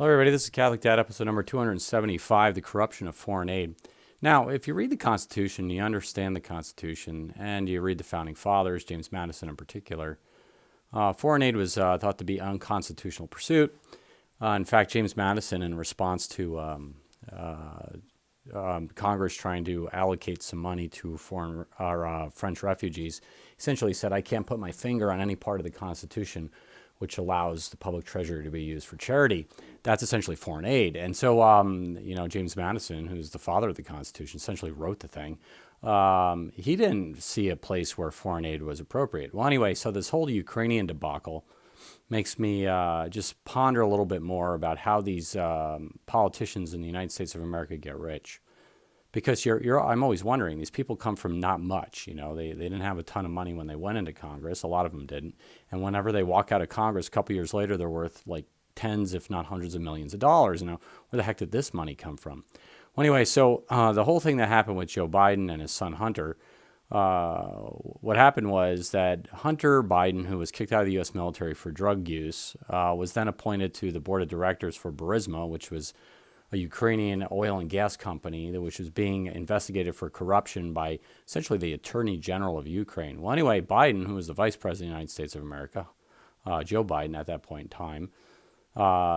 Hello, everybody. This is Catholic Dad, episode number 275, The Corruption of Foreign Aid. Now, if you read the Constitution, you understand the Constitution, and you read the Founding Fathers, James Madison in particular, foreign aid was thought to be unconstitutional pursuit. In fact, James Madison, in response to Congress trying to allocate some money to foreign or French refugees, essentially said, I can't put my finger on any part of the Constitution which allows the public treasury to be used for charity. That's essentially foreign aid. And so, James Madison, who's the father of the Constitution, essentially wrote the thing. He didn't see a place where foreign aid was appropriate. Well, anyway, so this whole Ukrainian debacle makes me just ponder a little bit more about how these politicians in the United States of America get rich. Because I'm always wondering, these people come from not much. They didn't have a ton of money when they went into Congress. A lot of them didn't. And whenever they walk out of Congress, a couple years later, they're worth like tens, if not hundreds of millions of dollars. Where the heck did this money come from? Well, anyway, so the whole thing that happened with Joe Biden and his son Hunter, what happened was that Hunter Biden, who was kicked out of the U.S. military for drug use, was then appointed to the board of directors for Burisma, which was a Ukrainian oil and gas company which was being investigated for corruption by essentially the Attorney General of Ukraine. Well, anyway, Biden, who was the Vice President of the United States of America, Joe Biden at that point in time,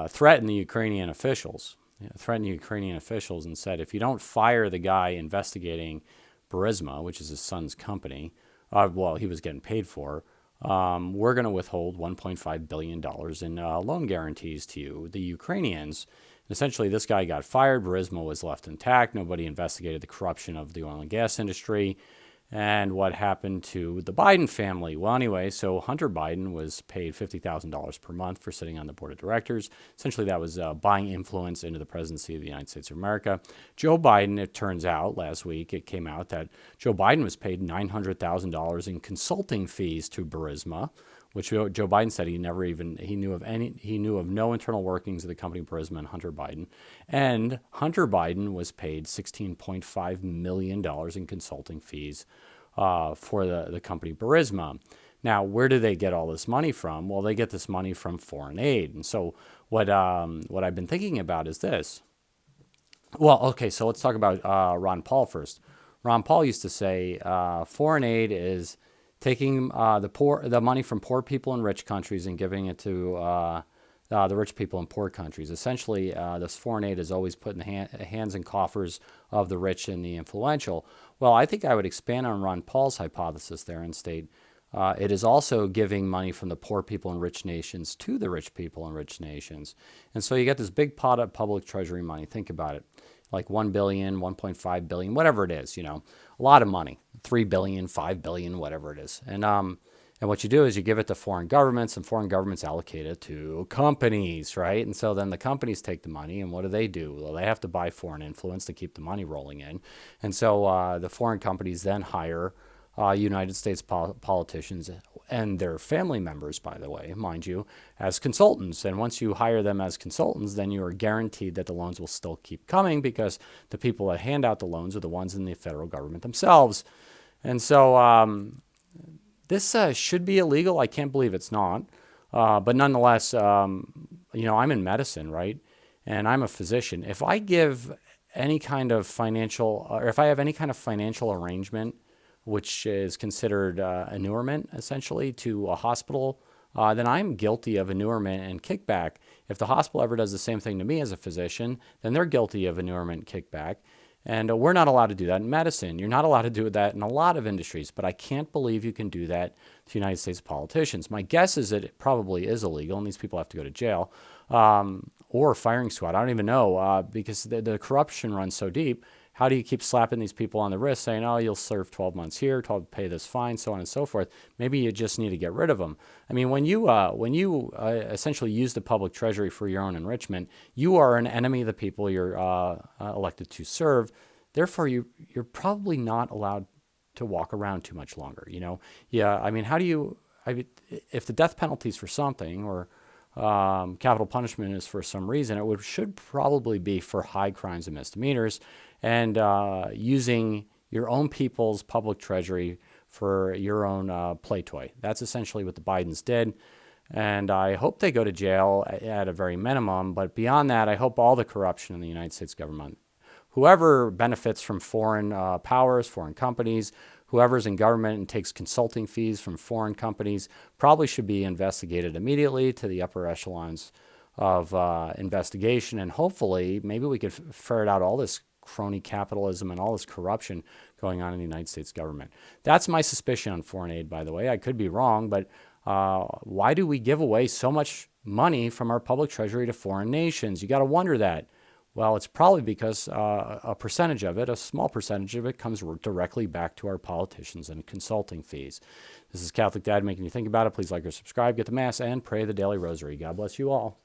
threatened the Ukrainian officials. And said, if you don't fire the guy investigating Burisma, which is his son's company, he was getting paid for, we're going to withhold $1.5 billion in loan guarantees to you, the Ukrainians. Essentially, this guy got fired. Burisma was left intact. Nobody investigated the corruption of the oil and gas industry. And what happened to the Biden family? Well, anyway, so Hunter Biden was paid $50,000 per month for sitting on the board of directors. Essentially, that was buying influence into the presidency of the United States of America. Joe Biden, it turns out, last week, it came out that Joe Biden was paid $900,000 in consulting fees to Burisma, which Joe Biden said he knew of no internal workings of the company Burisma and Hunter Biden. And Hunter Biden was paid $16.5 million in consulting fees for the company Burisma. Now, where do they get all this money from? Well, they get this money from foreign aid. And so what I've been thinking about is this. Well, okay, so let's talk about Ron Paul first. Ron Paul used to say foreign aid is taking the money from poor people in rich countries and giving it to the rich people in poor countries. Essentially, this foreign aid is always put in the hands and coffers of the rich and the influential. Well, I think I would expand on Ron Paul's hypothesis there and state it is also giving money from the poor people in rich nations to the rich people in rich nations. And so you get this big pot of public treasury money. Think about it. Like 1 billion, 1.5 billion, whatever it is, a lot of money, 3 billion, 5 billion, whatever it is. And what you do is you give it to foreign governments, and foreign governments allocate it to companies, right? And so then the companies take the money, and what do? Well, they have to buy foreign influence to keep the money rolling in. And so the foreign companies then hire United States politicians and their family members, by the way, mind you, as consultants. And once you hire them as consultants, then you are guaranteed that the loans will still keep coming because the people that hand out the loans are the ones in the federal government themselves. And so this should be illegal. I can't believe it's not. But nonetheless, I'm in medicine, right? And I'm a physician. If I give any kind of financial, or if I have any kind of financial arrangement which is considered inurement, essentially, to a hospital, then I'm guilty of inurement and kickback. If the hospital ever does the same thing to me as a physician, then they're guilty of inurement kickback. And we're not allowed to do that in medicine. You're not allowed to do that in a lot of industries, but I can't believe you can do that to United States politicians. My guess is that it probably is illegal, and these people have to go to jail or firing squad. I don't even know because the corruption runs so deep. How do you keep slapping these people on the wrist saying, oh, you'll serve 12 months here, pay this fine, so on and so forth? Maybe you just need to get rid of them. I mean, when you essentially use the public treasury for your own enrichment, you are an enemy of the people you're elected to serve. Therefore, you're probably not allowed to walk around too much longer. Yeah. I mean, if the death penalty is for something or capital punishment is for some reason, it should probably be for high crimes and misdemeanors, and using your own people's public treasury for your own play toy. That's essentially what the Bidens did. And I hope they go to jail at a very minimum. But beyond that, I hope all the corruption in the United States government, whoever benefits from foreign powers, foreign companies, whoever's in government and takes consulting fees from foreign companies, probably should be investigated immediately to the upper echelons of investigation. And hopefully, maybe we could ferret out all this crony capitalism and all this corruption going on in the United States government. That's my suspicion on foreign aid, by the way. I could be wrong, but why do we give away so much money from our public treasury to foreign nations? You got to wonder that. Well, it's probably because a percentage of it, a small percentage of it, comes directly back to our politicians and consulting fees. This is Catholic Dad making you think about it. Please like or subscribe, get the Mass, and pray the daily rosary. God bless you all.